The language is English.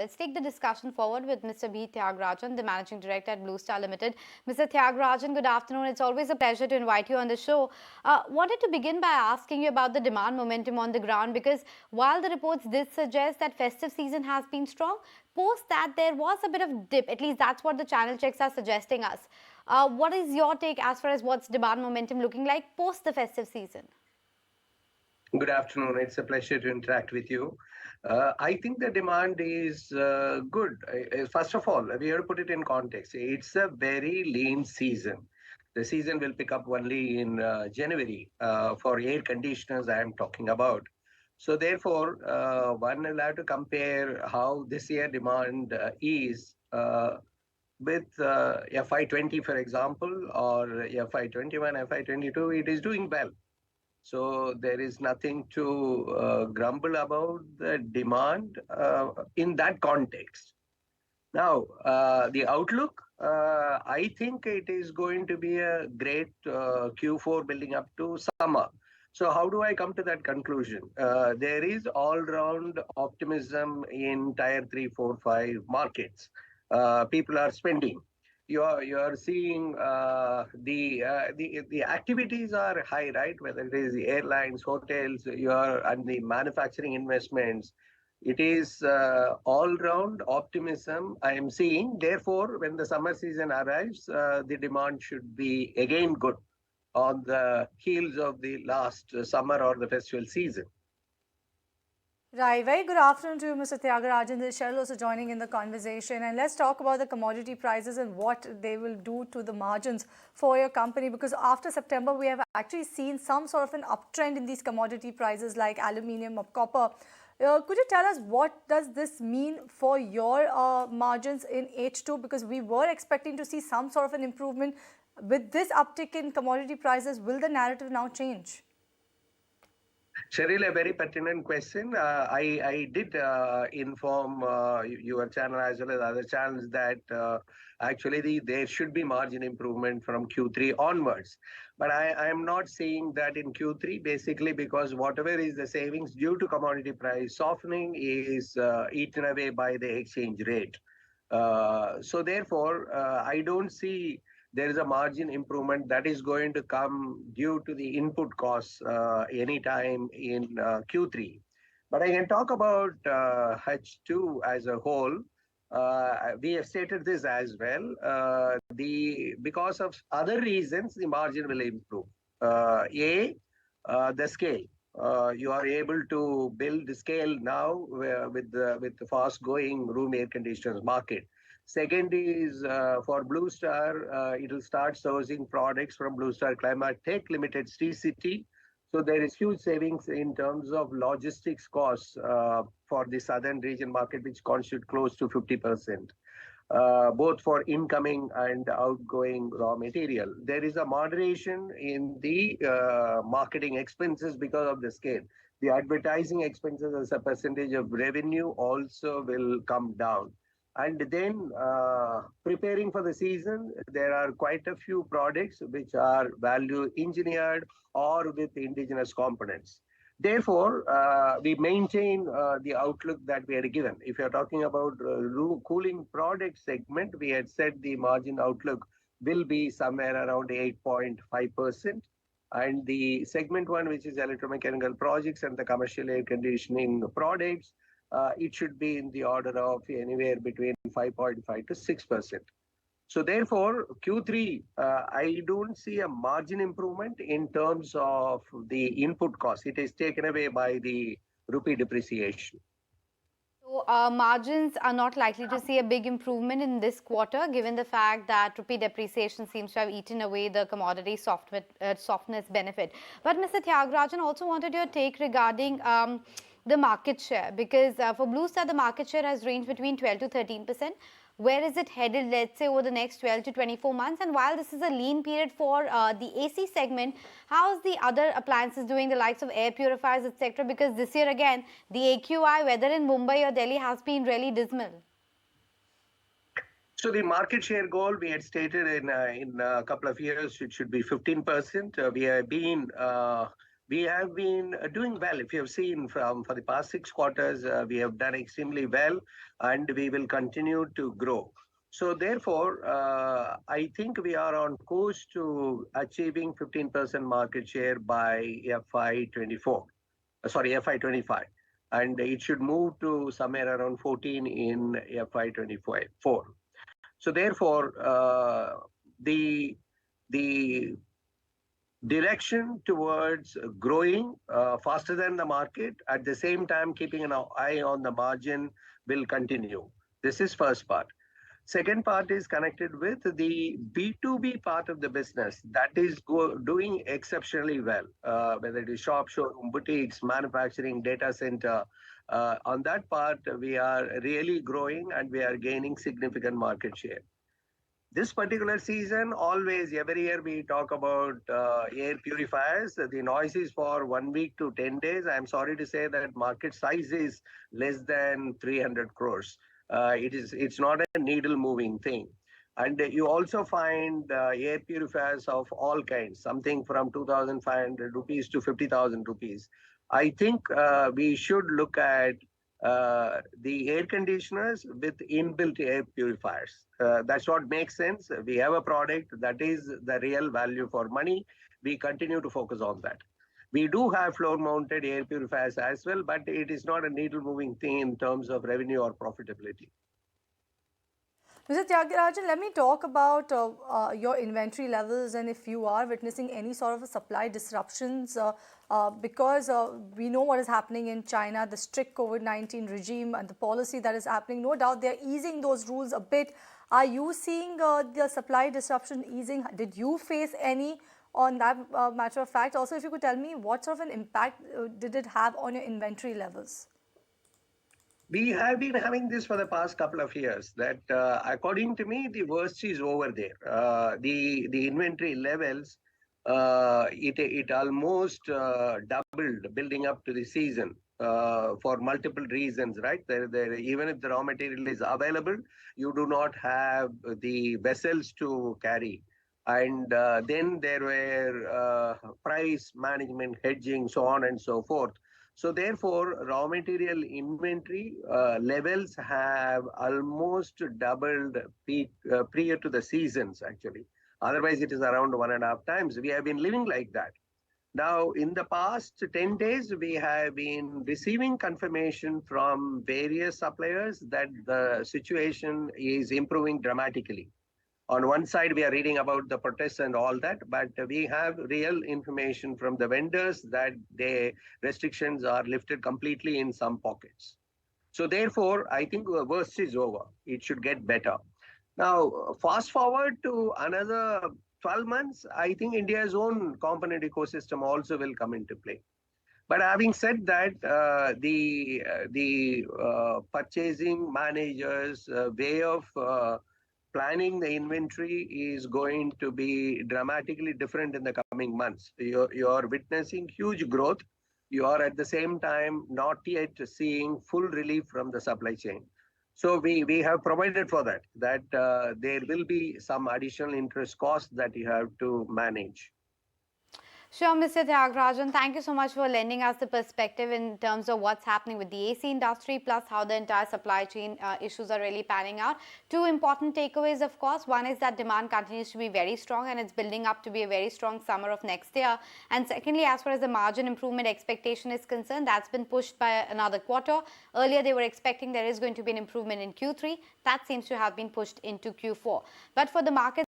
Let's take the discussion forward with Mr. B. Thiagarajan, the Managing Director at Bluestar Limited. Mr. Thiagarajan, good afternoon. It's always a pleasure to invite you on the show. Wanted to begin by asking you about the demand momentum on the ground because while the reports did suggest that festive season has been strong, post that there was a bit of dip. At least that's what the channel checks are suggesting us. What is your take as far as what's demand momentum looking like post the festive season? Good afternoon. It's a pleasure to interact with you. I think the demand is good. First of all, we have to put it in context. It's a very lean season. The season will pick up only in January for air conditioners I am talking about. So therefore, one will have to compare how this year demand is with FY20, for example, or FY21, FY22. It is doing well. So there is nothing to grumble about the demand in that context. Now, the outlook, I think it is going to be a great Q4 building up to summer. So how do I come to that conclusion? There is all-round optimism in tier 3, 4, 5 markets. People are spending. You are seeing the activities are high, right? Whether it is the airlines, hotels, and the manufacturing investments, it is all round optimism I am seeing. Therefore, when the summer season arrives, the demand should be again good on the heels of the last summer or the festival season. Right. Very good afternoon to you, Mr. Thiagarajan. This is Cheryl also joining in the conversation. And let's talk about the commodity prices and what they will do to the margins for your company. Because after September, we have actually seen some sort of an uptrend in these commodity prices like aluminium or copper. Could you tell us what does this mean for your margins in H2? Because we were expecting to see some sort of an improvement. With this uptick in commodity prices, will the narrative now change? Cheryl, a very pertinent question. I did inform your channel as well as other channels that actually there should be margin improvement from Q3 onwards. But I am not seeing that in Q3 basically because whatever is the savings due to commodity price softening is eaten away by the exchange rate. So therefore, I don't see there is a margin improvement that is going to come due to the input costs anytime in Q3. But I can talk about H2 as a whole. We have stated this as well. Because of other reasons, the margin will improve. The scale. You are able to build the scale now with the fast-going room air conditioners market. Second is for Bluestar, it will start sourcing products from Bluestar Climate Tech Limited City. So there is huge savings in terms of logistics costs for the southern region market, which constitute close to 50%, both for incoming and outgoing raw material. There is a moderation in the marketing expenses because of the scale. The advertising expenses as a percentage of revenue also will come down. And then preparing for the season, there are quite a few products which are value engineered or with indigenous components. Therefore, we maintain the outlook that we had given. If you're talking about cooling product segment, we had said the margin outlook will be somewhere around 8.5%. And the segment one, which is electromechanical projects and the commercial air conditioning products, it should be in the order of anywhere between 5.5 to 6%. So therefore, Q3, I don't see a margin improvement in terms of the input cost. It is taken away by the rupee depreciation. So margins are not likely to see a big improvement in this quarter, given the fact that rupee depreciation seems to have eaten away the commodity softness benefit. But Mr. Thiagarajan also wanted your take regarding the market share, because for Bluestar, the market share has ranged between 12 to 13%. Where is it headed, let's say, over the next 12 to 24 months? And while this is a lean period for the AC segment, how's the other appliances doing, the likes of air purifiers, etc.? Because this year, again, the AQI, whether in Mumbai or Delhi, has been really dismal. So the market share goal we had stated in a couple of years, it should be 15%. We have been we have been doing well. If you have seen for the past 6 quarters, we have done extremely well, and we will continue to grow. So therefore, I think we are on course to achieving 15% market share by FY24. Sorry, FY25, and it should move to somewhere around 14 in FY24. So therefore, the direction towards growing faster than the market, at the same time keeping an eye on the margin, will continue. This is first part. Second part is connected with the B2B part of the business that is doing exceptionally well, whether it is shop, showroom, boutiques, manufacturing, data center. On that part, we are really growing and we are gaining significant market share. This particular season, always, every year we talk about air purifiers. The noise is for 1 week to 10 days. I'm sorry to say that market size is less than 300 crores. It's not a needle moving thing. And you also find air purifiers of all kinds, something from 2,500 rupees to 50,000 rupees. I think we should look at the air conditioners with inbuilt air purifiers. That's what makes sense. We have a product that is the real value for money. We continue to focus on that. We do have floor-mounted air purifiers as well, but it is not a needle-moving thing in terms of revenue or profitability. Mr. Thiagarajan, let me talk about your inventory levels and if you are witnessing any sort of a supply disruptions because we know what is happening in China, the strict COVID-19 regime and the policy that is happening. No doubt they're easing those rules a bit. Are you seeing the supply disruption easing? Did you face any on that matter of fact? Also, if you could tell me what sort of an impact did it have on your inventory levels? We have been having this for the past couple of years that according to me, the worst is over there. The inventory levels, it almost doubled building up to the season for multiple reasons, right? Even if the raw material is available, you do not have the vessels to carry. And then there were price management, hedging, so on and so forth. So therefore, raw material inventory levels have almost doubled prior to the seasons, actually. Otherwise, it is around 1.5 times. We have been living like that. Now, in the past 10 days, we have been receiving confirmation from various suppliers that the situation is improving dramatically. On one side, we are reading about the protests and all that, but we have real information from the vendors that the restrictions are lifted completely in some pockets. So therefore, I think the worst is over. It should get better. Now, fast forward to another 12 months, I think India's own component ecosystem also will come into play. But having said that, the purchasing managers' way of planning the inventory is going to be dramatically different in the coming months. You are witnessing huge growth. You are at the same time not yet seeing full relief from the supply chain. So we have provided for that there will be some additional interest costs that you have to manage. Sure, Mr. Thiagarajan, thank you so much for lending us the perspective in terms of what's happening with the AC industry, plus how the entire supply chain issues are really panning out. Two important takeaways, of course. One is that demand continues to be very strong and it's building up to be a very strong summer of next year. And secondly, as far as the margin improvement expectation is concerned, that's been pushed by another quarter. Earlier, they were expecting there is going to be an improvement in Q3. That seems to have been pushed into Q4. But for the market,